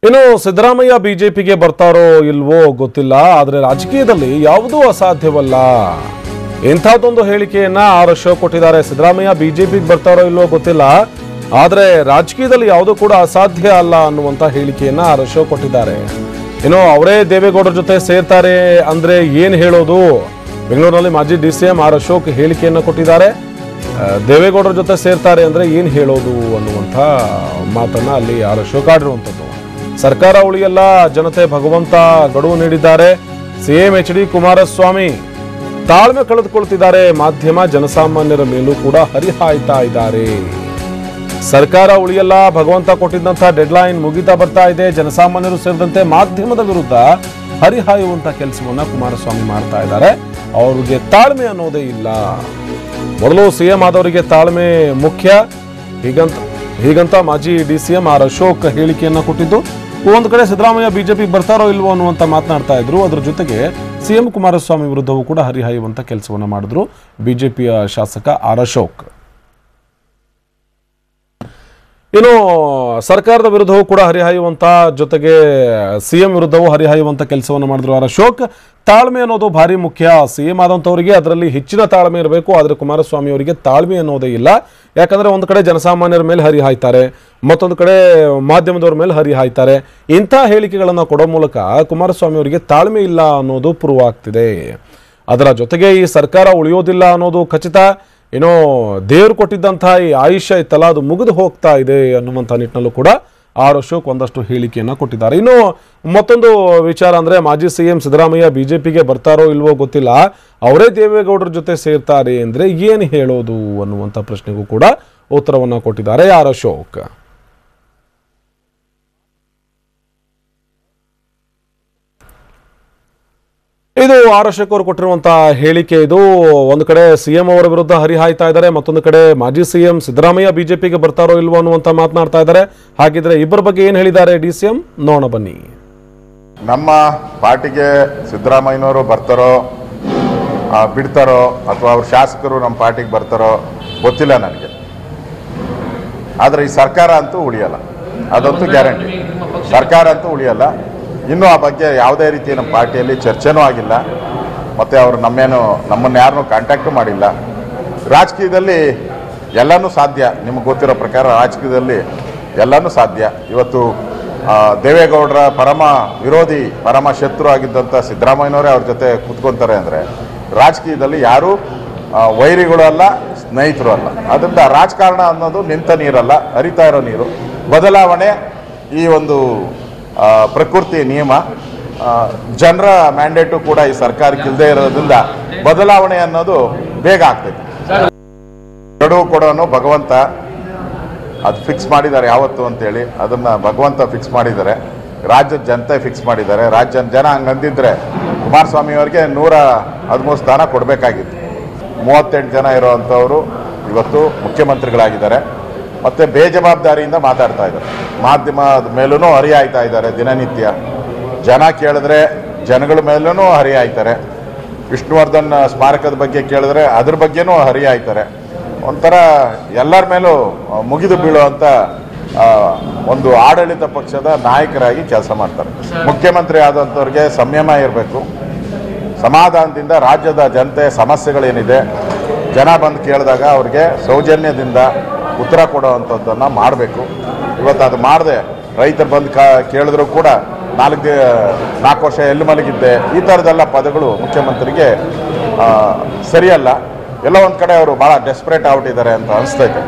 ಇನ್ನು ಸಿದ್ದರಾಮಯ್ಯ ಬಿಜೆಪಿಗೆ ಬರ್ತಾರೋ ಇಲ್ವೋ ಗೊತ್ತಿಲ್ಲ, ಆದರೆ ರಾಜಕೀಯದಲ್ಲಿ ಯಾವುದೂ ಅಸಾಧ್ಯವಲ್ಲ. ಇಂಥದ್ದೊಂದು ಹೇಳಿಕೆಯನ್ನ ಆರ್ ಅಶೋಕ್ ಕೊಟ್ಟಿದ್ದಾರೆ. ಸಿದ್ದರಾಮಯ್ಯ ಬಿಜೆಪಿಗೆ ಬರ್ತಾರೋ ಇಲ್ವೋ ಗೊತ್ತಿಲ್ಲ, ಆದರೆ ರಾಜಕೀಯದಲ್ಲಿ ಯಾವುದೂ ಕೂಡ ಅಸಾಧ್ಯ ಅಲ್ಲ ಅನ್ನುವಂಥ ಹೇಳಿಕೆಯನ್ನ ಆರ್ ಅಶೋಕ್ ಕೊಟ್ಟಿದ್ದಾರೆ. ಇನ್ನು ಅವರೇ ದೇವೇಗೌಡರ ಜೊತೆ ಸೇರ್ತಾರೆ ಅಂದ್ರೆ ಏನ್ ಹೇಳೋದು? ಬೆಂಗಳೂರಿನಲ್ಲಿ ಮಾಜಿ ಡಿಸಿಎಂ ಆರ್ ಅಶೋಕ್ ಹೇಳಿಕೆಯನ್ನ ಕೊಟ್ಟಿದ್ದಾರೆ. ದೇವೇಗೌಡರ ಜೊತೆ ಸೇರ್ತಾರೆ ಅಂದ್ರೆ ಏನ್ ಹೇಳೋದು ಅನ್ನುವಂಥ ಮಾತನ್ನ ಅಲ್ಲಿ ಆರ್ ಅಶೋಕ್ ಆಡಿರುವಂಥದ್ದು. ಸರ್ಕಾರ ಉಳಿಯಲ್ಲ, ಜನತೆ ಭಗವಂತ ಗಡುವು ನೀಡಿದ್ದಾರೆ. CM H D. ಕುಮಾರಸ್ವಾಮಿ ತಾಳ್ಮೆ ಕಳೆದುಕೊಳ್ತಿದ್ದಾರೆ. ಮಾಧ್ಯಮ ಜನಸಾಮಾನ್ಯರ ಮೇಲೂ ಕೂಡ ಹರಿಹಾಯ್ತಾ ಇದ್ದಾರೆ. ಸರ್ಕಾರ ಉಳಿಯಲ್ಲ, ಭಗವಂತ ಕೊಟ್ಟಿದ್ದಂಥ ಡೆಡ್ಲೈನ್ ಮುಗಿತಾ ಬರ್ತಾ ಇದೆ. ಜನಸಾಮಾನ್ಯರು ಸೇರಿದಂತೆ ಮಾಧ್ಯಮದ ವಿರುದ್ಧ ಹರಿಹಾಯುವಂತ ಕೆಲಸವನ್ನ ಕುಮಾರಸ್ವಾಮಿ ಮಾಡ್ತಾ ಇದ್ದಾರೆ. ಅವ್ರಿಗೆ ತಾಳ್ಮೆ ಅನ್ನೋದೇ ಇಲ್ಲ. ಮೊದಲು ಸಿಎಂ ಆದವರಿಗೆ ತಾಳ್ಮೆ ಮುಖ್ಯ, ಹೀಗಂತ ಮಾಜಿ ಡಿಸಿಎಂ ಆರ್ ಅಶೋಕ್ ಹೇಳಿಕೆಯನ್ನ ಕೊಟ್ಟಿದ್ದು. ಒಂದು ಕಡೆ ಸಿದ್ದರಾಮಯ್ಯ ಬಿಜೆಪಿಗೆ ಬರ್ತಾರೋ ಇಲ್ವೋ ಅನ್ನುವಂತ ಮಾತನಾಡ್ತಾ ಇದ್ರು. ಅದರ ಜೊತೆಗೆ ಸಿಎಂ ಕುಮಾರಸ್ವಾಮಿ ವಿರುದ್ಧವೂ ಕೂಡ ಹರಿಹಾಯುವಂತ ಕೆಲಸವನ್ನ ಮಾಡಿದ್ರು ಬಿಜೆಪಿಯ ಶಾಸಕ ಆರ್ ಅಶೋಕ್. ಇನ್ನು ಸರ್ಕಾರದ ವಿರುದ್ಧವೂ ಕೂಡ ಹರಿಹಾಯುವಂತ, ಜೊತೆಗೆ ಸಿಎಂ ವಿರುದ್ಧವೂ ಹರಿಹಾಯುವಂತ ಕೆಲಸವನ್ನು ಮಾಡಿದ್ರು ಆರ್ ಅಶೋಕ್. ತಾಳ್ಮೆ ಅನ್ನೋದು ಭಾರಿ ಮುಖ್ಯ. ಸಿಎಂ ಆದಂಥವರಿಗೆ ಅದರಲ್ಲಿ ಹೆಚ್ಚಿನ ತಾಳ್ಮೆ ಇರಬೇಕು, ಆದರೆ ಕುಮಾರಸ್ವಾಮಿ ಅವರಿಗೆ ತಾಳ್ಮೆ ಅನ್ನೋದೇ ಇಲ್ಲ. ಯಾಕಂದ್ರೆ ಒಂದು ಕಡೆ ಜನಸಾಮಾನ್ಯರ ಮೇಲೆ ಹರಿಹಾಯ್ತಾರೆ, ಮತ್ತೊಂದು ಕಡೆ ಮಾಧ್ಯಮದವ್ರ ಮೇಲೆ ಹರಿಹಾಯ್ತಾರೆ. ಇಂಥ ಹೇಳಿಕೆಗಳನ್ನು ಕೊಡೋ ಮೂಲಕ ಕುಮಾರಸ್ವಾಮಿ ಅವರಿಗೆ ತಾಳ್ಮೆ ಇಲ್ಲ ಅನ್ನೋದು ಪ್ರೂವ್ ಆಗ್ತಿದೆ. ಅದರ ಜೊತೆಗೆ ಈ ಸರ್ಕಾರ ಉಳಿಯೋದಿಲ್ಲ ಅನ್ನೋದು ಖಚಿತ. ಏನೋ ದೇವರು ಕೊಟ್ಟಿದ್ದಂಥ ಈ ಆಯುಷ್ಯ ಇತ್ತಲ್ಲ, ಅದು ಮುಗಿದು ಹೋಗ್ತಾ ಇದೆ ಅನ್ನುವಂಥ ನಿಟ್ಟಿನಲ್ಲೂ ಕೂಡ ಆರ್ ಅಶೋಕ್ ಒಂದಷ್ಟು ಹೇಳಿಕೆಯನ್ನು ಕೊಟ್ಟಿದ್ದಾರೆ. ಇನ್ನು ಮತ್ತೊಂದು ವಿಚಾರ ಅಂದರೆ, ಮಾಜಿ ಸಿಎಂ ಸಿದ್ದರಾಮಯ್ಯ ಬಿಜೆಪಿಗೆ ಬರ್ತಾರೋ ಇಲ್ವೋ ಗೊತ್ತಿಲ್ಲ, ಅವರೇ ದೇವೇಗೌಡರ ಜೊತೆ ಸೇರ್ತಾರೆ ಅಂದರೆ ಏನು ಹೇಳೋದು ಅನ್ನುವಂಥ ಪ್ರಶ್ನೆಗೂ ಕೂಡ ಉತ್ತರವನ್ನು ಕೊಟ್ಟಿದ್ದಾರೆ ಆರ್ ಅಶೋಕ್. ಇದು ಆರ್ ಅಶೋಕ್ ಅವರು ಕೊಟ್ಟಿರುವಂತಹ ಹೇಳಿಕೆ. ಇದು ಒಂದು ಕಡೆ ಸಿಎಂ ಅವರ ವಿರುದ್ಧ ಹರಿಹಾಯ್ತಾ ಇದ್ದಾರೆ, ಮತ್ತೊಂದು ಕಡೆ ಮಾಜಿ ಸಿಎಂ ಸಿದ್ದರಾಮಯ್ಯ ಬಿಜೆಪಿಗೆ ಬರ್ತಾರೋ ಇಲ್ವೋ ಅನ್ನುವಂತ ಮಾತನಾಡ್ತಾ ಇದ್ದಾರೆ. ಹಾಗಿದ್ರೆ ಇಬ್ಬರ ಬಗ್ಗೆ ಏನ್ ಹೇಳಿದ್ದಾರೆ ಡಿಸಿಎಂ ನೋಡೋಣ ಬನ್ನಿ. ನಮ್ಮ ಪಾರ್ಟಿಗೆ ಸಿದ್ದರಾಮಯ್ಯನವರು ಬರ್ತಾರೋ ಬಿಡ್ತಾರೋ, ಅಥವಾ ಅವ್ರ ಶಾಸಕರು ನಮ್ಮ ಪಾರ್ಟಿಗೆ ಬರ್ತಾರೋ ಗೊತ್ತಿಲ್ಲ ನನಗೆ. ಆದರೆ ಈ ಸರ್ಕಾರ ಅಂತೂ ಉಳಿಯಲ್ಲ, ಅದಂತೂ ಗ್ಯಾರಂಟಿ. ಸರ್ಕಾರ ಅಂತೂ ಉಳಿಯಲ್ಲ. ಇನ್ನೂ ಆ ಬಗ್ಗೆ ಯಾವುದೇ ರೀತಿ ನಮ್ಮ ಪಾರ್ಟಿಯಲ್ಲಿ ಚರ್ಚೆನೂ ಆಗಿಲ್ಲ, ಮತ್ತು ಅವರು ನಮ್ಮನ್ನು ಯಾರನ್ನೂ ಕಾಂಟ್ಯಾಕ್ಟು ಮಾಡಿಲ್ಲ. ರಾಜಕೀಯದಲ್ಲಿ ಎಲ್ಲನೂ ಸಾಧ್ಯ. ನಿಮಗೆ ಗೊತ್ತಿರೋ ಪ್ರಕಾರ ರಾಜಕೀಯದಲ್ಲಿ ಎಲ್ಲನೂ ಸಾಧ್ಯ. ಇವತ್ತು ದೇವೇಗೌಡರ ಪರಮ ವಿರೋಧಿ, ಪರಮ ಶತ್ರು ಆಗಿದ್ದಂಥ ಸಿದ್ದರಾಮಯ್ಯನವರೇ ಅವ್ರ ಜೊತೆ ಕೂತ್ಕೊತಾರೆ ಅಂದರೆ ರಾಜಕೀಯದಲ್ಲಿ ಯಾರೂ ವೈರಿಗಳು ಅಲ್ಲ, ಸ್ನೇಹಿತರು ಅಲ್ಲ. ಅದರಿಂದ ರಾಜಕಾರಣ ಅನ್ನೋದು ನಿಂತ ನೀರಲ್ಲ, ಹರಿತಾ ಇರೋ ನೀರು. ಬದಲಾವಣೆ ಈ ಒಂದು ಪ್ರಕೃತಿ ನಿಯಮ, ಜನರ ಮ್ಯಾಂಡೇಟು ಕೂಡ ಈ ಸರ್ಕಾರಕ್ಕೆ ಇಲ್ಲದೆ ಇರೋದ್ರಿಂದ ಬದಲಾವಣೆ ಅನ್ನೋದು ಬೇಗ ಆಗ್ತೈತೆ. ಗಡುವು ಕೊಡೋನು ಭಗವಂತ, ಅದು ಫಿಕ್ಸ್ ಮಾಡಿದ್ದಾರೆ ಯಾವತ್ತು ಅಂತೇಳಿ. ಅದನ್ನು ಭಗವಂತ ಫಿಕ್ಸ್ ಮಾಡಿದ್ದಾರೆ, ರಾಜ್ಯದ ಜನತೆ ಫಿಕ್ಸ್ ಮಾಡಿದ್ದಾರೆ. ರಾಜ್ಯದ ಜನ ಹಂಗಂದಿದ್ರೆ ಕುಮಾರಸ್ವಾಮಿ ಅವರಿಗೆ 113 ಸ್ಥಾನ ಕೊಡಬೇಕಾಗಿತ್ತು. 38 ಜನ ಇರೋವಂಥವರು ಇವತ್ತು ಮುಖ್ಯಮಂತ್ರಿಗಳಾಗಿದ್ದಾರೆ, ಮತ್ತು ಬೇಜವಾಬ್ದಾರಿಯಿಂದ ಮಾತಾಡ್ತಾ ಇದ್ದಾರೆ. ಮಾಧ್ಯಮದ ಮೇಲೂ ಹರಿಯಾಯ್ತಾ ಇದ್ದಾರೆ. ದಿನನಿತ್ಯ ಜನ ಕೇಳಿದ್ರೆ ಜನಗಳ ಮೇಲೂ ಹರಿಯಾಯ್ತಾರೆ. ವಿಷ್ಣುವರ್ಧನ್ ಸ್ಮಾರಕದ ಬಗ್ಗೆ ಕೇಳಿದ್ರೆ ಅದ್ರ ಬಗ್ಗೆನೂ ಹರಿಯಾಯ್ತಾರೆ. ಒಂಥರ ಎಲ್ಲರ ಮೇಲೂ ಮುಗಿದು ಬೀಳುವಂಥ ಒಂದು ಆಡಳಿತ ಪಕ್ಷದ ನಾಯಕರಾಗಿ ಕೆಲಸ ಮಾಡ್ತಾರೆ. ಮುಖ್ಯಮಂತ್ರಿ ಆದಂಥವ್ರಿಗೆ ಸಂಯಮ ಇರಬೇಕು, ಸಮಾಧಾನದಿಂದ ರಾಜ್ಯದ ಜನತೆ ಸಮಸ್ಯೆಗಳೇನಿದೆ ಜನ ಬಂದು ಕೇಳಿದಾಗ ಅವ್ರಿಗೆ ಸೌಜನ್ಯದಿಂದ ಉತ್ತರ ಕೊಡೋವಂಥದ್ದನ್ನು ಮಾಡಬೇಕು. ಇವತ್ತು ಅದು ಮಾಡದೆ ರೈತರು ಬಂದು ಕೇಳಿದ್ರು ಕೂಡ 4 ವರ್ಷ ಎಲ್ಲಿ ಮಲಗಿದ್ದೆ, ಈ ಥರದ್ದೆಲ್ಲ ಪದಗಳು ಮುಖ್ಯಮಂತ್ರಿಗೆ ಸರಿಯಲ್ಲ. ಎಲ್ಲ ಒಂದು ಕಡೆ ಅವರು ಭಾಳ ಡೆಸ್ಪರೇಟ್ ಆಗ್ಬಿಟ್ಟಿದ್ದಾರೆ ಅಂತ ಅನಿಸ್ತೈತೆ.